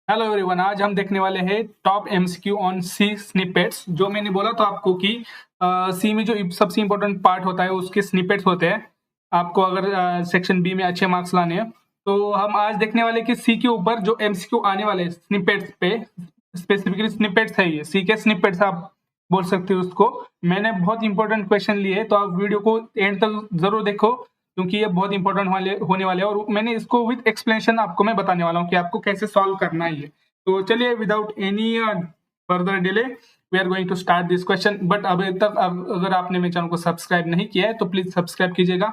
Hello everyone, आज हम देखने वाले हैं top MCQ on C snippets. जो मैंने बोला था आपको कि सी में जो सबसे इम्पोर्टेंट पार्ट होता है उसके स्निपेट्स होते हैं। आपको अगर सेक्शन बी में अच्छे मार्क्स लाने हैं तो हम आज देखने वाले कि सी के ऊपर जो एमसीक्यू आने वाले हैं स्निपेट्स पे, स्पेसिफिकली स्निपेट्स है, ये सी के स्निपेट्स आप बोल सकते हो उसको। मैंने बहुत इंपॉर्टेंट क्वेश्चन लिए तो आप वीडियो को एंड तक जरूर देखो क्योंकि ये बहुत इंपॉर्टेंट होने वाले हैं और मैंने इसको विद एक्सप्लेनेशन आपको मैं बताने वाला हूँ कि आपको कैसे सॉल्व करना है ये। तो चलिए without any further delay we are going to start this question. But अभी तक अगर आपने मेरे चैनल को सब्सक्राइब नहीं किया है तो प्लीज सब्सक्राइब कीजिएगा,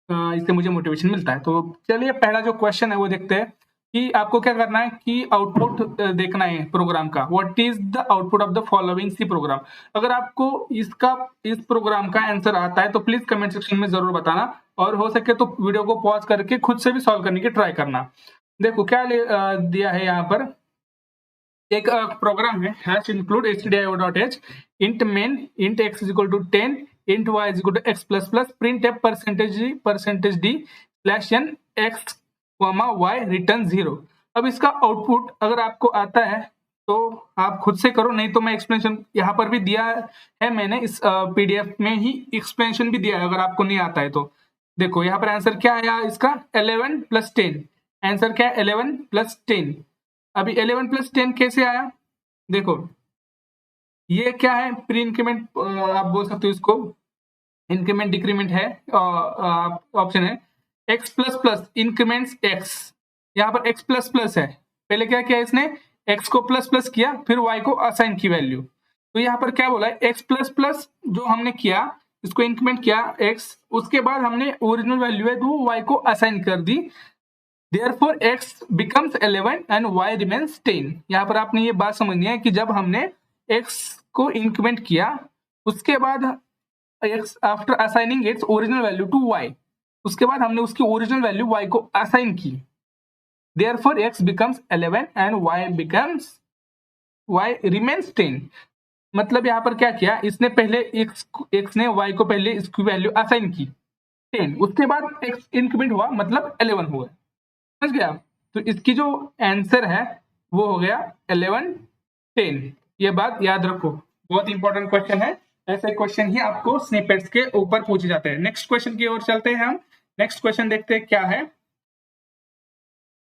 इससे मुझे मोटिवेशन मिलता है। तो चलिए पहला जो क्वेश्चन है वो देखते हैं कि आपको क्या करना है कि आउटपुट देखना है प्रोग्राम का। What is the output of the following C program. अगर आपको इस प्रोग्राम का आंसर आता है तो प्लीज कमेंट सेक्शन में जरूर बताना और हो सके तो वीडियो को पॉज करके खुद से भी सॉल्व करने की ट्राई करना। देखो क्या दिया है यहाँ पर। एक प्रोग्राम है hash include stdio.h int main int x is equal to 10 int y is equal to x plus plus printf percentage d slash n x comma y return 0। अब इसका आउटपुट अगर आपको आता है तो आप खुद से करो, नहीं तो मैं एक्सप्लेनेशन यहाँ पर भी दिया है, मैंने इस पीडीएफ में ही एक्सप्लेनेशन भी दिया है अगर आपको नहीं आता है तो। देखो यहाँ पर आंसर क्या आया इसका 11 प्लस 10। आंसर क्या है 11 प्लस 10। अभी 11 प्लस 10 कैसे आया देखो, ये क्या है प्री इंक्रीमेंट, आप बोल सकते हो इसको इंक्रीमेंट डिक्रीमेंट है। ऑप्शन है x plus plus increments x। यहाँ पर x प्लस प्लस है, पहले क्या किया इसने x को प्लस प्लस किया फिर y को असाइन की वैल्यू। तो यहाँ पर क्या बोला है x प्लस प्लस जो हमने किया इसको इंक्रीमेंट किया x, उसके बाद हमने ओरिजिनल वैल्यू है तो y को असाइन कर दी। Therefore x becomes 11 and y remains 10। यहाँ पर आपने ये बात समझनी है कि जब हमने x को इंक्रीमेंट किया उसके बाद x after assigning its original value to y, उसके बाद हमने उसकी ओरिजिनल वैल्यू y को असाइन की। Therefore x becomes 11 and y remains 10। मतलब यहाँ पर क्या किया इसने पहले x ने y को पहले इसकी वैल्यू असाइन की 10, उसके बाद x इंक्रीमेंट हुआ मतलब 11 हुआ। समझ गया। तो इसकी जो आंसर है वो हो गया 11 10। ये बात याद रखो, बहुत इंपॉर्टेंट क्वेश्चन है। ऐसे क्वेश्चन ही आपको स्निपेट्स के ऊपर पूछे जाते हैं। नेक्स्ट क्वेश्चन की ओर चलते हैं हम। नेक्स्ट क्वेश्चन देखते हैं क्या है।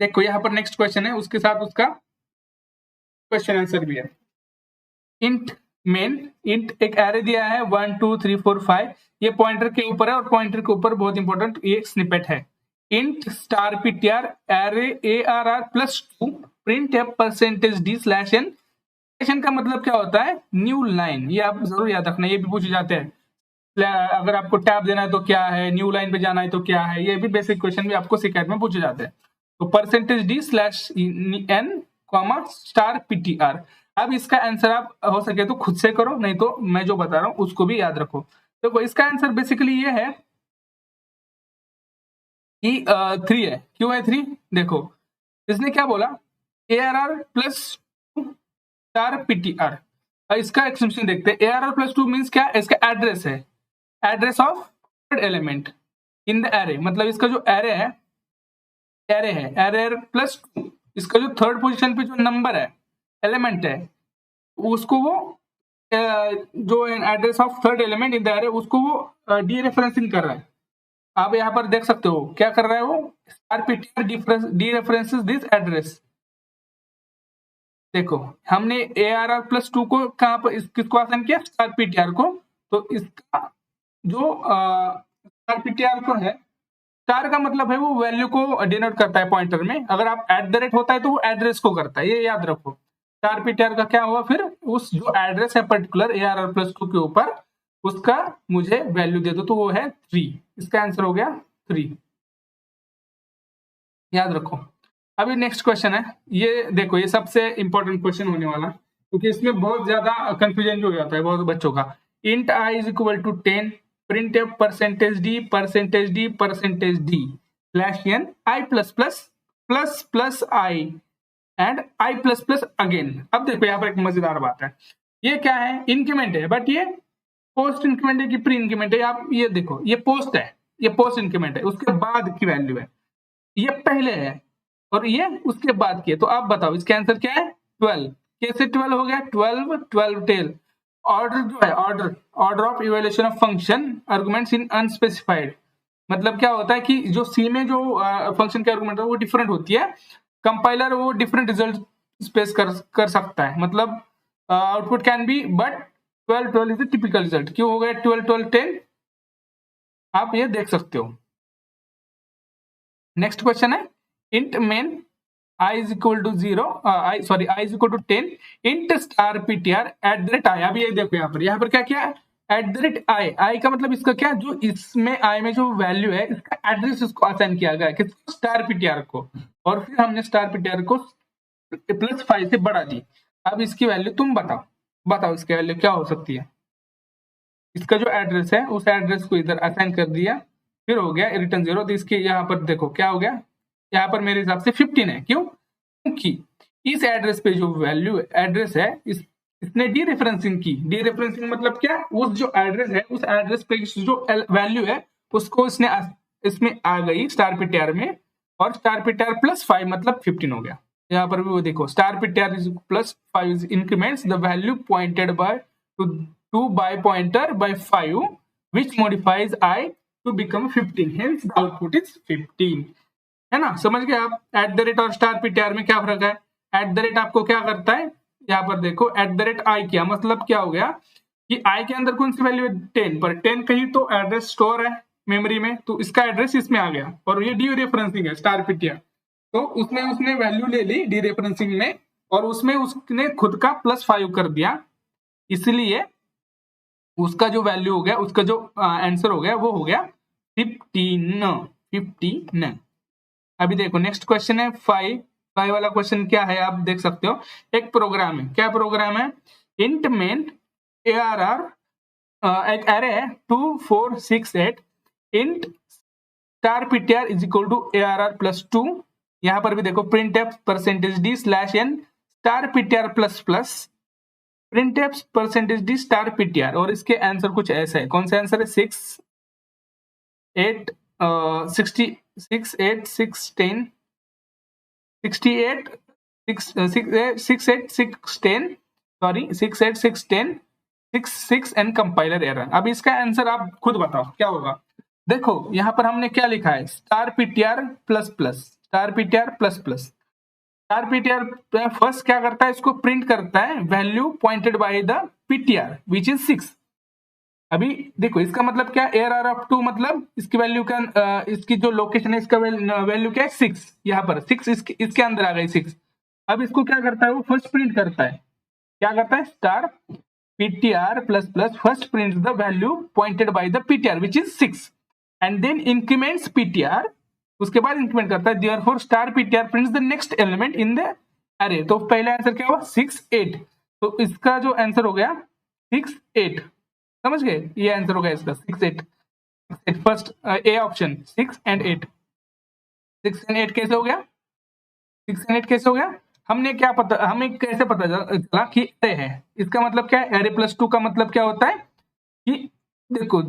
देखो यहाँ पर नेक्स्ट क्वेश्चन है, उसके साथ उसका क्वेश्चन आंसर भी है। इंट मेन इंट एक एरे दिया है 1 2 3 4 5, ये पॉइंटर के ऊपर है और पॉइंटर के ऊपर बहुत इंपॉर्टेंट ये स्निपेट है। int star ptr array arr plus 2 printf percentage d slash n। का मतलब क्या होता है न्यू लाइन, ये आप जरूर याद रखना, ये भी पूछे जाते हैं। अगर आपको टैब देना है तो क्या है, न्यू लाइन पे जाना है तो क्या है, ये भी बेसिक क्वेश्चन भी आपको शिकायत में पूछे जाते हैं। तो percentage d slash n comma star PTR. अब इसका आंसर आप हो सके तो खुद से करो, नहीं तो मैं जो बता रहा हूँ उसको भी याद रखो। तो इसका आंसर बेसिकली ये है कि 3 है। क्यों है 3? देखो इसने क्या बोला ARR प्लस स्टार PTR। इसका एक्सटेंशन देखते हैं। ARR प्लस 2 मीन्स क्या, इसका एड्रेस है, address of third element in the array. मतलब इसका जो एरे है एरे प्लस 2, इसका जो थर्ड पोजीशन पे जो नंबर है एलिमेंट है उसको वो जो address of third element in the array उसको वो डी रेफरेंसिंग कर रहा है। आप यहाँ पर देख सकते हो क्या कर रहा है वो, star PTR D references this address. देखो हमने ARR प्लस 2 को कहाँ पर किसको आसान किया, स्टार पीटीआर को। तो इसका जो स्टार पीटीआर को है, स्टार का मतलब है वो वैल्यू को डिनोट करता है पॉइंटर में। अगर आप @ होता है तो वो एड्रेस को करता है, ये याद रखो। स्टार पीटीआर का क्या हुआ फिर, उस जो एड्रेस है पर्टिकुलर ARR प्लस 2 के ऊपर उसका मुझे वैल्यू दे दो, तो वो है 3। इसका आंसर हो गया 3, याद रखो। अभी नेक्स्ट क्वेश्चन है, ये देखो ये सबसे इंपॉर्टेंट क्वेश्चन होने वाला क्योंकि इसमें बहुत ज्यादा कंफ्यूजन हो जाता है बहुत बच्चों का। Int i is equal to 10 printf percentage d slash n i plus plus plus plus i and i plus plus again. अब देखो यहाँ पर एक मजेदार बात है, ये क्या है इंक्रीमेंट है बट ये पोस्ट इंक्रीमेंट है कि प्री इंक्रीमेंट है। आप ये देखो ये पोस्ट है, ये पोस्ट इंक्रीमेंट है, उसके बाद की वैल्यू है, ये पहले है और ये उसके बाद की है। तो आप बताओ इसका आंसर क्या है? 12। कैसे 12 हो गया? 12 12 टेल। ऑर्डर जो है, order of evaluation of function arguments in unspecified, मतलब क्या होता है कि जो सी में जो फंक्शन के आर्गुमेंट है वो डिफरेंट होती है, कंपाइलर वो डिफरेंट रिजल्ट स्पेस कर सकता है, मतलब output can be, but 12 12 is the typical result. क्यों हो गया 12 12 10? आप ये देख सकते हो। नेक्स्ट क्वेश्चन है int main I is equal to 0, I is equal to 10 int star ptr at the rate I। अभी ये देखो यहाँ पर क्या किया? एट द रेट आई का मतलब इसका क्या, जो इसमें आई में जो वैल्यू है इसका एड्रेस इसको असाइन किया गया है किसको? स्टार पीटीआर को, और फिर हमने स्टार पीटीआर को +5 से बढ़ा दी। अब इसकी वैल्यू तुम बताओ इसकी वैल्यू क्या हो सकती है? इसका जो एड्रेस है उस एड्रेस को इधर असाइन कर दिया, फिर हो गया रिटर्न 0। तो इसके यहाँ पर देखो क्या हो गया, यहाँ पर मेरे हिसाब से 15 है। क्यों? क्योंकि इस एड्रेस पे जो वैल्यू एड्रेस है इसने डीरेफरेंसिंग की। डीरेफरेंसिंग मतलब क्या? उस जो एड्रेस है उस एड्रेस पे जो वैल्यू है उसको इसमें आ गई स्टार पीटीआर में, और स्टार पीटीआर +5 मतलब 15 हो गया। यहाँ पर भी वो देखो star PTR is +5 increments the value pointed by to by pointer by 5 which modifies I to become 15, hence the output is 15। है ना? समझ गए आप एट द रेट और स्टार पीटीआर में क्या फर्क है? एट द रेट आपको क्या करता है, यहाँ पर देखो एट द रेट आई किया, मतलब क्या हो गया कि आई के अंदर कौन सी वैल्यू है? 10 पर 10 कहीं तो एड्रेस स्टोर है मेमोरी में, तो इसका एड्रेस इसमें आ गया, और ये डी रेफरेंसिंग है स्टार पीटीआर, तो उसने वैल्यू ले ली डी रेफरेंसिंग में, और उसमें उसने खुद का +5 कर दिया, इसलिए उसका जो वैल्यू हो गया, उसका जो आंसर हो गया वो हो गया 15। अभी देखो नेक्स्ट क्वेश्चन है 5 वाला क्वेश्चन क्या है आप देख सकते हो। एक प्रोग्राम है, क्या प्रोग्राम है? इंट मेन ARR, एक एरे है 2 4 6 8 int star ptr is equal to ARR +2। यहाँ पर भी देखो printf %d/n star ptr ++ printf %d star ptr, और इसके आंसर कुछ ऐसा है। कौन सा आंसर है? 6 8 66 8 6 10 68 6 6 10 सॉरी 6 8 6 10 6 6 एंड कंपाइलर एरर। अब इसका आंसर आप खुद बताओ क्या होगा। देखो यहाँ पर हमने क्या लिखा है, star PTR ++ star PTR ++। Star PTR first क्या करता है, इसको प्रिंट करता है value pointed by the PTR which is 6। अभी देखो इसका मतलब क्या, ARR_2 मतलब इसकी वैल्यू का इसकी जो लोकेशन है इसका वैल्यू क्या है 6, यहाँ पर 6 इसके अंदर आ गई 6। अब इसको क्या करता है, वो फर्स्ट प्रिंट करता है, क्या करता है, star ptr ++ first print the value pointed by the ptr which is 6 and then increments ptr, उसके बाद इंक्रीमेंट करता है, therefore star ptr prints the next element in the array. तो पहला आंसर क्या हुआ 6 8, तो इसका जो आंसर हो गया 6 8। समझ गए? ये आंसर हो गया इसका 6 8। First A option 6 and 8। 6 and 8 कैसे हो गया? 6 एंड 8 कैसे हो गया? हमें कैसे पता चला कि एरे है? इसका मतलब क्या है, एरे +2 का मतलब क्या होता है कि देखो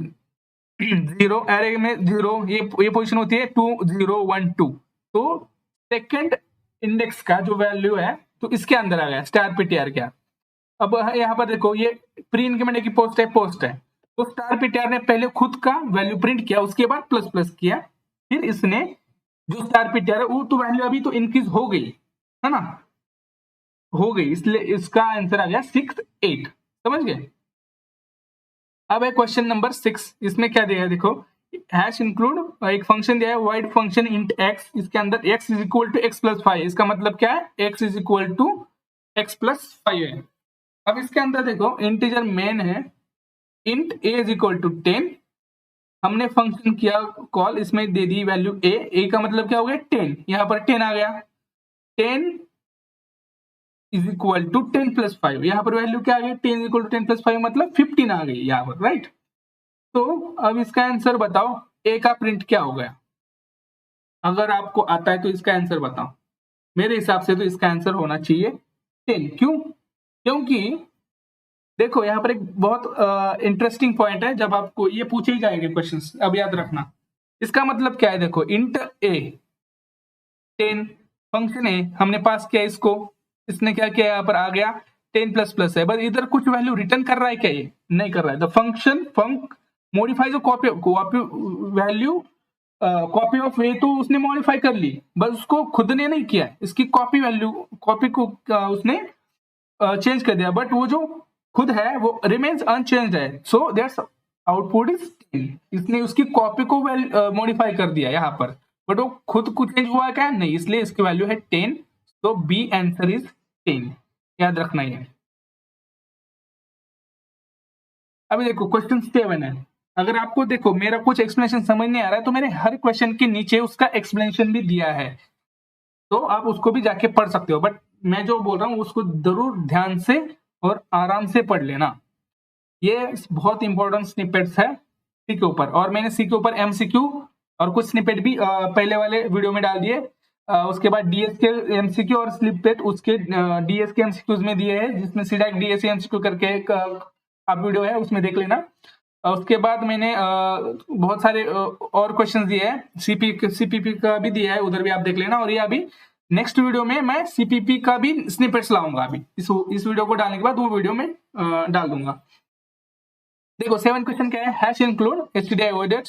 0 एरे में 0 ये पोजीशन होती है 2 0 1 2, तो सेकंड इंडेक्स का जो वैल्यू है तो इसके अंदर आ गया स्टार पीटीआर क्या। अब यहाँ पर देखो ये प्री इंक्रीमेंट की पोस्ट है, तो स्टार पीटीआर ने पहले खुद का वैल्यू प्रिंट किया, उसके बाद ++ किया, फिर इसने जो स्टार पीटीआर है वो तो वैल्यू अभी तो इंक्रीज हो गई है ना, हो गई, इसलिए इसका आंसर आ गया 6 8। समझ गए? अब है क्वेश्चन नंबर 6, इसमें क्या दिया है देखो, हैश इंक्लूड एक फंक्शन दिया है वाइड फंक्शन इंट x, इसके अंदर x is equal to x + 5, इसका मतलब क्या है, x is equal to x + 5 है। अब इसके अंदर देखो इंटीजर मेन है int a is equal to 10, हमने फंक्शन किया कॉल, इसमें दे दी वैल्यू a का मतलब क्या हो गया 10, यहाँ पर 10 आ गया, 10 इज इक्वल टू 10 + 5, यहाँ पर वैल्यू क्या आ गई 10 इक्वल टू 10 + 5 मतलब 15 आ गई यहाँ पर, राइट। तो अब इसका आंसर बताओ a का प्रिंट क्या हो गया, अगर आपको आता है तो इसका आंसर बताओ। मेरे हिसाब से तो इसका आंसर होना चाहिए 10। क्यों? क्योंकि देखो यहाँ पर एक बहुत इंटरेस्टिंग पॉइंट है, जब आपको ये पूछे ही जाएंगे क्वेश्चंस, अब याद रखना। इसका मतलब क्या है, देखो इंट a 10 फंक्शन है, हमने पास किया इसको, इसने क्या किया, यहाँ पर आ गया 10 प्लस प्लस है, बस इधर कुछ वैल्यू रिटर्न कर रहा है क्या, ये नहीं कर रहा है। द फंक्शन फंक मॉडिफाई जो कॉपी वैल्यू कॉपी ऑफ ए तो उसने मॉडिफाई कर ली, बस उसको खुद ने नहीं किया, इसकी कॉपी वैल्यू कॉपी को उसने चेंज कर दिया, बट वो जो खुद है वो रिमेन्स अनचेंज्ड है, सो दैट्स आउटपुट इज 10। इसने उसकी कॉपी को मॉडिफाई कर दिया यहाँ पर, बट वो खुद कुछ चेंज हुआ क्या, नहीं, इसलिए इसकी वैल्यू है 10, तो बी आंसर इज 10, याद रखना है। अभी देखो क्वेश्चन 7 है, अगर आपको देखो मेरा कुछ एक्सप्लेनेशन समझ नहीं आ रहा है तो मैंने हर क्वेश्चन के नीचे उसका एक्सप्लेनेशन भी दिया है, तो आप उसको भी जाके पढ़ सकते हो, बट मैं जो बोल रहा हूँ उसको जरूर ध्यान से और आराम से पढ़ लेना। ये बहुत इंपॉर्टेंट स्निपेट्स है सी के ऊपर, और मैंने सी के ऊपर एमसीक्यू और कुछ स्निपेट भी पहले वाले वीडियो में डाल दिए। उसके बाद डीएस के एमसीक्यू और स्निपेट उसके डीएस के एमसीक्यूज में दिए हैं, जिसमें सीडैक डीएस एमसीक्यू करके एक आप वीडियो है उसमें देख लेना। उसके बाद मैंने बहुत सारे और क्वेश्चंस दिए हैं, सीपीपी का भी दिया है, उधर भी आप देख लेना। और ये अभी नेक्स्ट वीडियो में मैं सीपीपी का भी स्निपेट्स लाऊंगा, अभी इस वीडियो को डालने के बाद वो वीडियो में डाल दूंगा। देखो 7 क्वेश्चन क्या है, हैश इंक्लूड एचटीडीआई avoided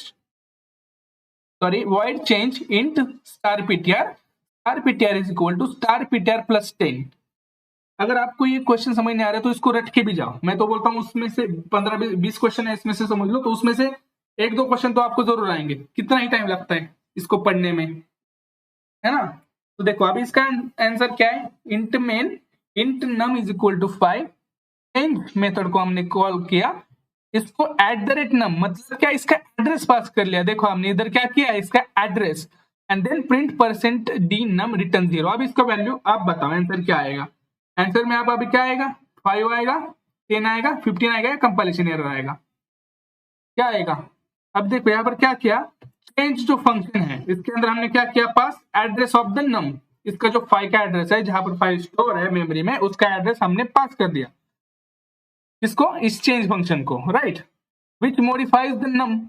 sorry void change int star ptr is equal to star ptr plus 10। अगर आपको ये क्वेश्चन समझ नहीं आ रहा है तो इसको रट के भी जाओ, मैं तो बोलता हूँ उसमें से 15-20 क्वेश्चन है, इसमें से समझ लो, तो उसमें से 1-2 क्वेश्चन तो आपको जरूर आएंगे, कितना ही टाइम लगता है इसको पढ़ने में, है ना। तो देखो अभी इसका आंसर क्या है, int main int num is equal to 5, change method को हमने कॉल किया, इसको @num मतलब क्या, इसका एड्रेस पास कर लिया, देखो हमने इधर क्या किया, इसका address, and then print %d num return 0। अब इसका वैल्यू आप बताओ आंसर क्या आएगा, आंसर में आप अभी क्या आएगा, 5 आएगा, 10 आएगा, 15 आएगा, या कंपाइलेशन एरर आएगा, क्या आएगा। अब देखो यहाँ पर क्या किया, चेंज जो फंक्शन है इसके अंदर हमने क्या किया, पास एड्रेस ऑफ द नम, इसका जो 5 का एड्रेस है जहां पर 5 स्टोर है मेमोरी में, उसका एड्रेस हमने पास कर दिया इसको, इस चेंज फंक्शन को, राइट, विच मॉडिफाइज द नम।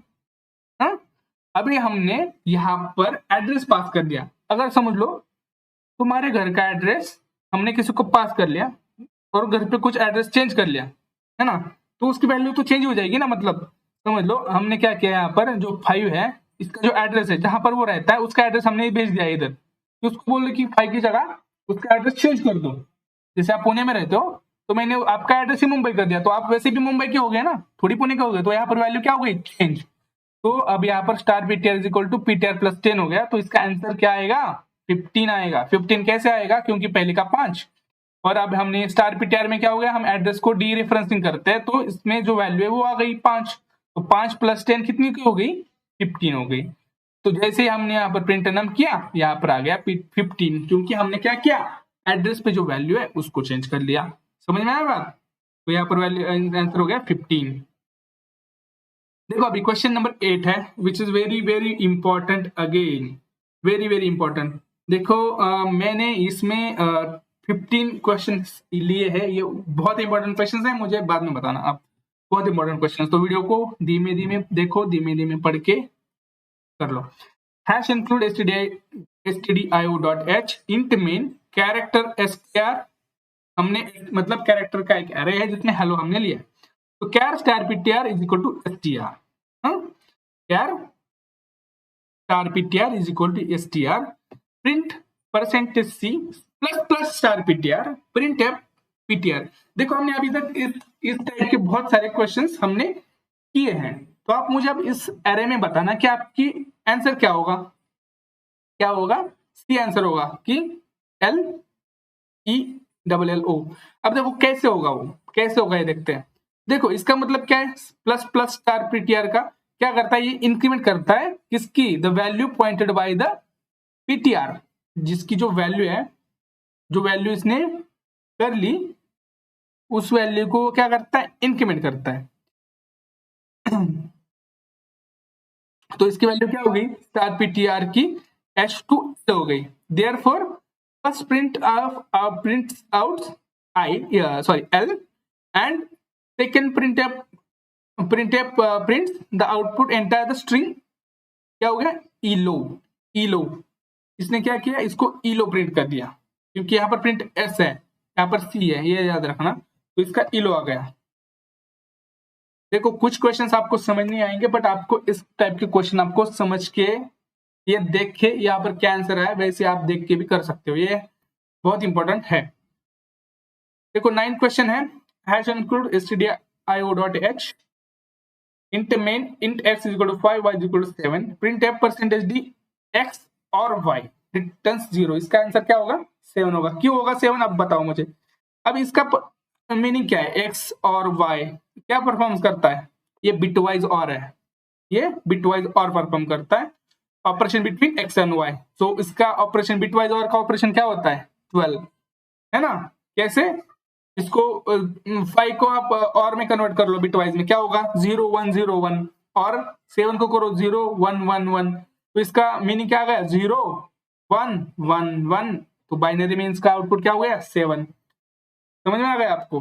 अभी हमने यहां पर एड्रेस पास कर दिया, अगर समझ लो तुम्हारे घर का एड्रेस हमने किसी को पास कर लिया और घर पे कुछ एड्रेस चेंज कर लिया, है ना, तो उसकी वैल्यू तो चेंज हो जाएगी ना, मतलब समझ लो हमने क्या किया, यहाँ पर जो 5 है इसका जो एड्रेस है जहां पर वो रहता है उसका एड्रेस हमने भेज दिया इधर, तो उसको बोल कि 5 की जगह उसका एड्रेस चेंज कर दो, जैसे आप पुणे में रहते हो तो मैंने आपका एड्रेस ही मुंबई कर दिया, तो आप वैसे भी मुंबई के हो गए ना, थोड़ी पुणे के हो गए, तो यहाँ पर वैल्यू क्या हो गई, चेंज। तो अब यहाँ पर star PTR is equal to PTR plus 10 हो गया, तो इसका आंसर क्या आएगा, 15 आएगा। 15 कैसे आएगा, क्योंकि पहले का 5, और अब हमने स्टार पीटीआर में क्या हो गया, हम एड्रेस को डी रेफरेंसिंग करते हैं, तो इसमें जो वैल्यू है वो आ गई 5, तो 5 प्लस 10 कितनी की हो गई, 15 हो गई। तो जैसे ही हमने यहाँ पर प्रिंट नम किया, यहाँ पर आ गया 15, क्योंकि हमने क्या किया, एड्रेस पे जो वैल्यू है उसको चेंज कर लिया। समझ में आया बात, तो यहाँ पर वैल्यू आंसर हो गया 15। देखो अभी क्वेश्चन नंबर 8 है, which is very very important, again very very important. देखो मैंने इसमें 15 क्वेश्चन लिए हैं, ये बहुत इंपॉर्टेंट क्वेश्चन है, मुझे बाद में बताना आप, बहुत इंपॉर्टेंट क्वेश्चन, तो वीडियो को धीमे धीमे देखो, धीमे धीमे पढ़ के कर लो। Hash include stdio.h int main character str, हमने मतलब कैरेक्टर का एक एरे है जिसमें हेलो हमने लिया, तो char star ptr is equal to str, char star ptr is equal to str, print %c plus plus star ptr print F ptr। देखो हमने अभी तक इस टाइप के बहुत सारे क्वेश्चंस हमने किए हैं, तो आप मुझे अब इस एरे में बताना कि आपकी आंसर क्या होगा, क्या होगा, सी आंसर होगा कि LELLO। अब देखो कैसे होगा, वो कैसे होगा ये देखते हैं। देखो इसका मतलब क्या है, प्लस प्लस स्टार पीटीआर का क्या करता है, ये इंक्रीमेंट करता है किसकी, the value pointed by the PTR, जिसकी जो वैल्यू है, जो वैल्यू इसने कर ली उस वैल्यू को क्या करता है, इंक्रीमेंट करता है। तो इसकी वैल्यू क्या हो गई, स्टार पीटीआर की H2 हो गई, therefore first print out L and second printf prints the output entire the string, क्या हो गया, ELO इसने क्या किया, इसको इलो प्रिंट कर दिया, क्योंकि यहाँ पर प्रिंट एस है, यहाँ पर सी है, ये याद रखना, तो इसका इलो आ गया। देखो कुछ क्वेश्चंस आपको समझ नहीं आएंगे, बट आपको इस टाइप के क्वेश्चन आपको समझ के, ये देख के यहाँ पर क्या आंसर है वैसे आप देख के भी कर सकते हो, ये बहुत इंपॉर्टेंट है। देखो 9 क्वेश्चन है, hash include stdio.h int main int x is equal to 5 y is equal to 7 printf percentage d x और y रिटर्न्स 0। इसका आंसर क्या होगा, 7 होगा। क्यों होगा 7, अब बताओ मुझे। अब इसका मीनिंग क्या है, x और y क्या परफॉर्म करता है, ये बिटवाइज और है, ये बिटवाइज और परफॉर्म करता है, operation between x and y। सो इसका ऑपरेशन बिटवाइज और का ऑपरेशन क्या होता है, 12, है ना। कैसे, इसको 5 को आप और में कन्वर्ट कर लो, बिटवाइज में क्या होगा 0 1 0 1, और 7 को करो 0 1 1 1, तो इसका मीनिंग क्या आ गया 0 1 1 1, तो बाइनरी में इसका आउटपुट क्या हो गया 7। समझ में आ गया आपको,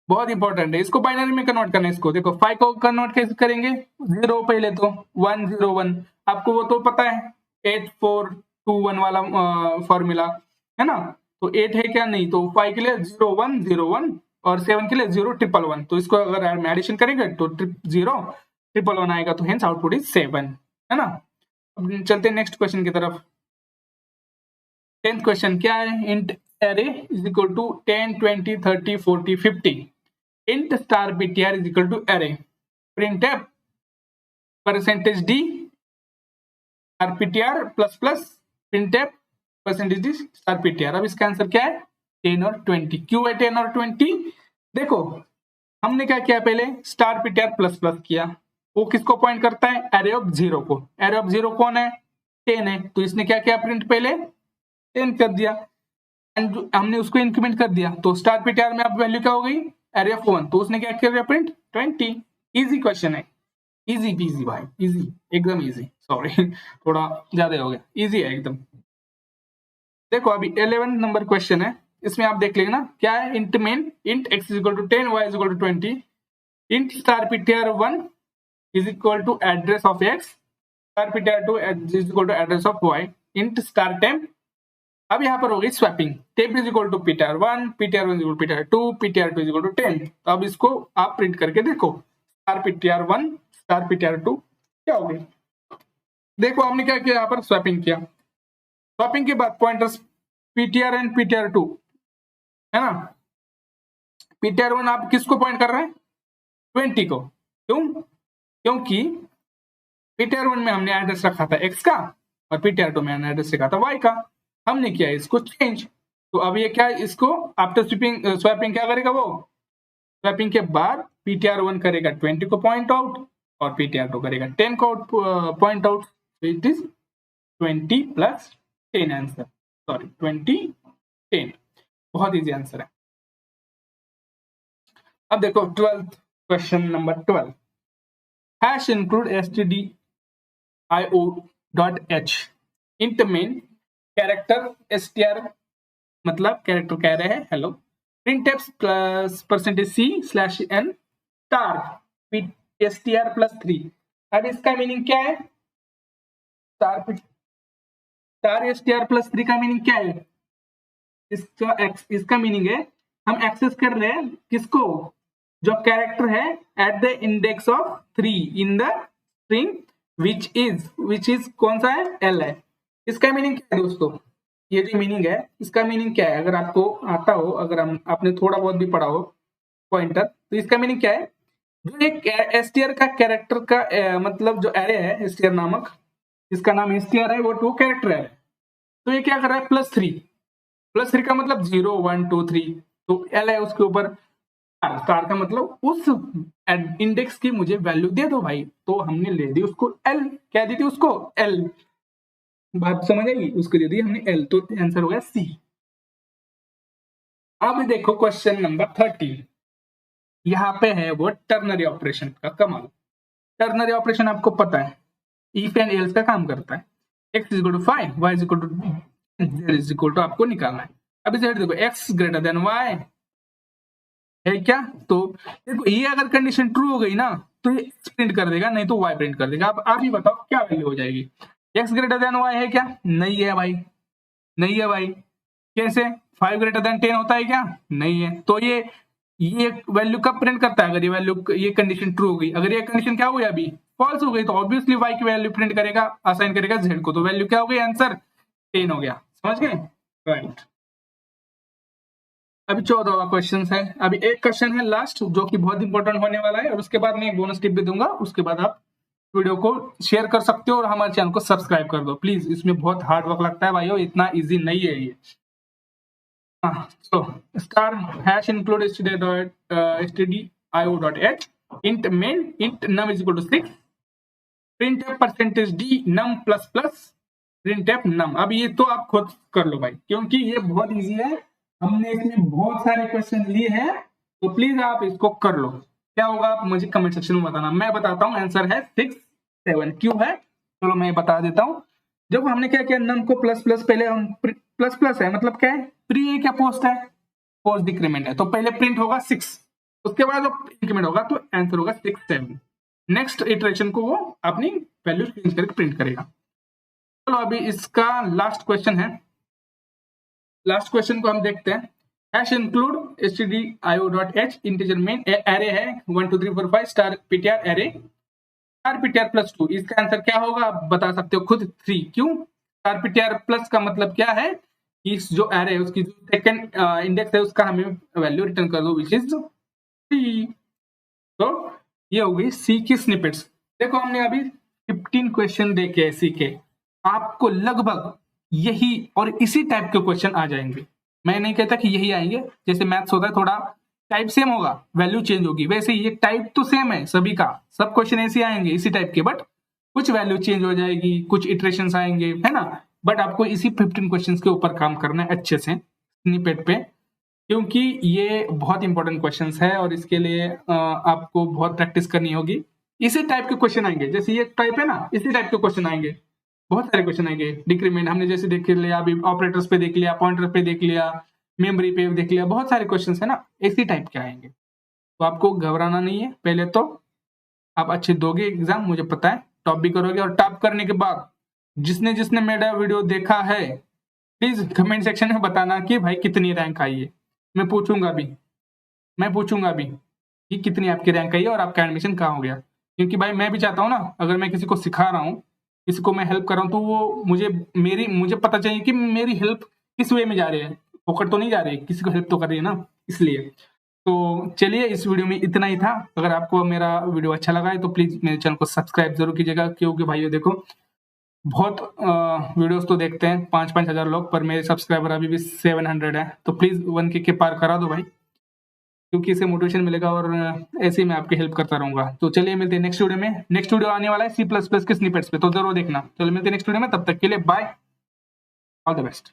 बहुत इंपॉर्टेंट है। इसको बाइनरी में कन्वर्ट करना है। इसको देखो 5 को कन्वर्ट कैसे करेंगे, 0 पहले तो 1 0 1, आपको वो तो पता है 8 4 2 1 वाला फॉर्मूला, है ना। तो 8 है क्या, नहीं, तो 5 के लिए 0 1 0 1 और 7 के लिए 0 1 1 1, तो इसको अगर एडिशन करेंगे तो 0 1 1 1 आएगा, तो हेंस आउटपुट इज 7, है ना। अब चलते हैं नेक्स्ट क्वेश्चन की तरफ। 10th क्वेश्चन क्या है, int array is equal to 10 20 30 40 50 int star ptr is equal to array printf percentage d rptr plus plus printf percentage d star ptr। अब इसका आंसर क्या है 10 और 20। क्यों है 10 और 20, देखो हमने क्या किया, पहले स्टार ptr प्लस प्लस किया, वो किसको पॉइंट करता है, array of 0 को। array of 0 कौन है, 10 है, तो इसने क्या किया, प्रिंट पहले 10 कर दिया, हमने उसको इंक्रीमेंट कर दिया, तो स्टार ptr में अब वैल्यू क्या हो गई, array of 1, तो उसने क्या किया प्रिंट 20। इजी क्वेश्चन है, इजी पीजी भाई, इजी, एकदम इजी, सॉरी थोड़ा ज्यादा हो गया, इजी है एकदम। देखो अभी 11 नंबर क्वेश्चन है, इसमें आप देख लेना क्या है, int main int x is equal to 10 y is equal to 20 int star ptr 1 is equal to address of x star ptr 2 is equal to address of y int star temp. अब यहाँ पर हो गई swapping, temp is equal to ptr1 ptr1 is equal to ptr2 ptr2 is equal to 10। तो अब इसको आप print करके देखो, स्टार ptr1 स्टार ptr2 क्या हो गई। देखो हमने क्या किया, यहाँ पर स्वैपिंग किया, स्वैपिंग के बाद पॉइंटर्स ptr एंड ptr2, है ना। ptr1 आप किसको पॉइंट कर रहे हैं, 20 को, क्यों, क्योंकि ptr1 में हमने एड्रेस रखा था x का और ptr2 में हमने एड्रेस रखा था y का, हमने किया इसको चेंज। तो अब ये क्या, इसको आफ्टर स्वैपिंग क्या करेगा, वो स्वैपिंग के बाद ptr1 करेगा 20 को पॉइंट आउट और ptr2 करेगा 10 को point out, it is 20 plus 10 answer, sorry 20 10, बहुत इजी आंसर है। अब देखो 12th question number 12, hash include stdio.h int main character str, मतलब कैरेक्टर कह रहे हैं hello, printf plus percentage c slash n star str plus 3। अब इसका मीनिंग क्या है, स्टार str प्लस 3 का मीनिंग क्या है, इसका मीनिंग है हम एक्सेस कर रहे हैं किसको, जो कैरेक्टर है at the index of 3 in the string which is कौन सा है, l है। इसका मीनिंग क्या है दोस्तों, ये जो मीनिंग है इसका मीनिंग क्या है, अगर आपको आता हो, अगर आपने थोड़ा बहुत भी पढ़ा हो पॉइंटर, तो इसका मीनिंग क्या है, जो एक str का कैरेक्टर का मतलब जो एरे है str नामक, इसका नाम str है, वो कैरेक्टर है, तो ये क्या कर रहा है प्लस 3 का मतलब 0 1 2 3, तो l है उसके ऊपर, स्टार का मतलब उस इंडेक्स की मुझे वैल्यू दे दो भाई, तो हमने ले दी उसको l, क्या दी थी उसको l, बात समझ आई, उसको दे दी हमने l, तो आंसर हो गया C। अब देखो क्वेश्चन नंबर 13, यहाँ पे है वो टर्नरी ऑपरेशन का कमाल। टर्नरी ऑपरेशन आपको पता है इफ एंड एल्स का काम करता है, x is equal to 5 y is equal to z is equal to आपको निकालना है। अब इसे देखो x ग्रेटर देन y है क्या, तो देखो ये अगर कंडीशन ट्रू हो गई ना तो ये x प्रिंट कर देगा, नहीं तो y प्रिंट कर देगा। अब आप ही बताओ क्या वैल्यू हो जाएगी, x ग्रेटर देन y है क्या? नहीं है भाई, नहीं है भाई। कैसे? 5 ग्रेटर देन 10 होता है क्या? नहीं है। तो ये वैल्यू कब प्रिंट करता है? अगर ये वैल्यू, ये कंडीशन ट्रू हो गई, अगर ये कंडीशन क्या हो गई अभी फॉल्स हो गई, तो ऑब्वियसली y की वैल्यू प्रिंट करेगा, असाइन करेगा z को, तो वैल्यू क्या हो गई? आंसर 10 हो गया। समझ गए? राइट। अभी 14वां क्वेश्चन है। अभी एक क्वेश्चन है लास्ट जो कि बहुत इंपॉर्टेंट होने वाला है, और उसके बाद मैं एक बोनस टिप भी दूंगा। उसके बाद आप वीडियो को शेयर कर सकते हो और हमारे चैनल को सब्सक्राइब कर दो प्लीज। इसमें बहुत हार्ड वर्क लगता है भाइयों, इतना इजी नहीं है ये। So star hash include stdio.h int main int num is equal to 6 printf percentage d num plus plus printf num। अब ये तो आप खुद कर लो भाई, क्योंकि ये बहुत इजी है, हमने इसमें बहुत सारे क्वेश्चन लिए हैं, तो प्लीज आप इसको कर लो। क्या होगा आप मुझे कमेंट सेक्शन में बताना। मैं बताता हूँ, आंसर है 6 7। क्यों है? चलो मैं बता देता हूँ। जब हमने क्या किया, नम को प्लस प्लस, पहले हम प्लस प्लस है मतलब क्या है, प्री है क्या पोस्ट है? पोस्ट डिक्रीमेंट है, तो पहले प्रिंट होगा 6, उसके बाद इंक्रीमेंट होगा, तो आंसर होगा 6 7। नेक्स्ट इटरेशन को वो अपनी वैल्यू चेंज करके प्रिंट करेगा। चलो अभी इसका लास्ट क्वेश्चन है। लास्ट क्वेश्चन को हम देखते हैं। Hash include stdio.h integer main array है 1 2 3 4 5 star ptr array star ptr plus 2। इसका आंसर क्या होगा आप बता सकते हो खुद, 3। क्यों? स्टार ptr प्लस का मतलब क्या है कि इस जो एरे है उसकी जो सेकंड इंडेक्स है उसका हमें वैल्यू रिटर्न कर दो, विच इज 3। तो ये हो गई सी की स्निपेट्स। देखो हमने अभी 15 क्वेश्चन देखे सी के, आपको लगभग यही और इसी टाइप के क्वेश्चन आ जाएंगे। मैं नहीं कहता कि यही आएंगे, जैसे मैथ्स होता है थोड़ा टाइप सेम होगा, वैल्यू चेंज होगी, वैसे ये टाइप तो सेम है सभी का, सब क्वेश्चन ऐसे आएंगे इसी टाइप के, बट कुछ वैल्यू चेंज हो जाएगी, कुछ इटरेशंस आएंगे, है ना। बट आपको इसी 15 क्वेश्चन के ऊपर काम करना है अच्छे से स्निपेट पे, क्योंकि ये बहुत इंपॉर्टेंट क्वेश्चंस है और इसके लिए आपको बहुत प्रैक्टिस करनी होगी। इसी टाइप के क्वेश्चन आएंगे, जैसे ये टाइप है ना, इसी टाइप के क्वेश्चन आएंगे, बहुत सारे क्वेश्चन आएंगे। डिक्रीमेंट हमने जैसे देख लिया, अभी ऑपरेटर्स पे देख लिया, पॉइंटर पे देख लिया, मेमोरी पे देख लिया, बहुत सारे क्वेश्चन है ना, इसी टाइप के आएंगे। तो आपको घबराना नहीं है, पहले तो आप अच्छे दोगे एग्जाम, मुझे पता है टॉप भी करोगे, और टॉप करने के बाद जिसने जिसने मेरा वीडियो देखा है प्लीज कमेंट सेक्शन में बताना कि भाई कितनी रैंक आई है। मैं पूछूंगा भी कि कितनी आपकी रैंक आई है और आपका एडमिशन कहाँ हो गया, क्योंकि भाई मैं भी चाहता हूँ ना, अगर मैं किसी को सिखा रहा हूँ, किसी को मैं हेल्प कर रहा हूँ, तो वो मुझे पता चाहिए कि मेरी हेल्प किस वे में जा रही है, फोकट तो नहीं जा रही है, किसी को हेल्प तो कर रही है ना, इसलिए। तो चलिए इस वीडियो में इतना ही था। अगर आपको मेरा वीडियो अच्छा लगा है तो प्लीज मेरे चैनल को सब्सक्राइब जरूर कीजिएगा, क्योंकि भाइयों देखो बहुत वीडियोस तो देखते हैं 5-5 हजार लोग, पर मेरे सब्सक्राइबर अभी भी 700 है, तो प्लीज 1K के पार करा दो भाई, क्योंकि इससे मोटिवेशन मिलेगा और ऐसे ही मैं आपकी हेल्प करता रहूंगा। तो चलिए मिलते हैं नेक्स्ट वीडियो में। नेक्स्ट वीडियो आने वाला है C++ के स्निपेट्स पे, तो जरूर देखना। चलिए मिलते हैं नेक्स्ट वीडियो में, तब तक के लिए बाय, ऑल द बेस्ट।